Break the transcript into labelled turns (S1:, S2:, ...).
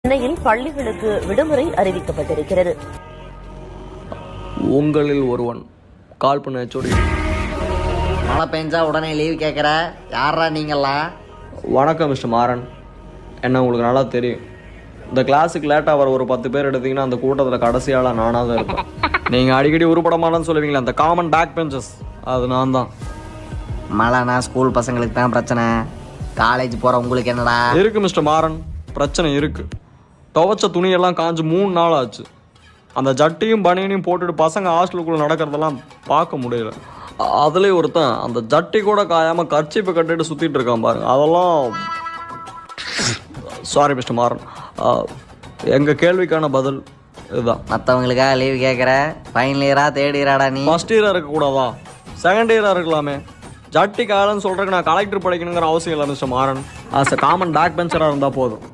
S1: சென்னையில் பள்ளிகளுக்கு விடுமுறை அறிவிக்கப்பட்டிருக்கிறது.
S2: உங்களில் ஒருவன் கால் பண்ண சொல்லி.
S3: மழை பெஞ்சா உடனே லீவ் கேட்குற யாரா நீங்கள்லாம்?
S2: வணக்கம் மிஸ்டர் மாறன். என்ன உங்களுக்கு நல்லா தெரியும், இந்த கிளாஸுக்கு லேட்டாக வர ஒரு 10 பேர் எடுத்தீங்கன்னா அந்த கூட்டத்தில் கடைசியால் நானாக தான் இருப்பேன். நீங்கள் அடிக்கடி உருப்படமானு சொல்லுவீங்களே, அந்த காமன் பேக் பெஞ்சஸ், அது நான் தான்.
S3: மழைனா ஸ்கூல் பசங்களுக்கு தான் பிரச்சனை, காலேஜ் போகிற உங்களுக்கு என்னடா
S2: இருக்குது மிஸ்டர் மாறன்? பிரச்சனை இருக்குது. துவைச்ச துணியெல்லாம் காஞ்சு 3 நாள் ஆச்சு. அந்த ஜட்டியும் பனியனையும் போட்டுட்டு பசங்க ஹாஸ்டலுக்குள்ளே நடக்கிறதெல்லாம் பார்க்க முடியல. அதுலேயும் ஒருத்தன் அந்த ஜட்டி கூட காயாமல் கர்ச்சீப்பை கட்டிட்டு சுற்றிட்டு இருக்கான் பாருங்க. அதெல்லாம் சாரி மிஸ்டர் மாறன், எங்கள் கேள்விக்கான பதில் இதுதான்.
S3: மற்றவங்களுக்காக லீவ் கேட்குற? ஃபைனல் இயரா தேர்ட் இயராடா நீ?
S2: ஃபஸ்ட் இயராக இருக்கக்கூடாதா? செகண்ட் இயராக இருக்கலாமே. ஜட்டி காலன்னு சொல்கிறதுக்கு நான் கலெக்டர் படிக்கணுங்கிற அவசியம் இல்லை mister Maran. As a common back பெஞ்சராக இருந்தால் போதும்.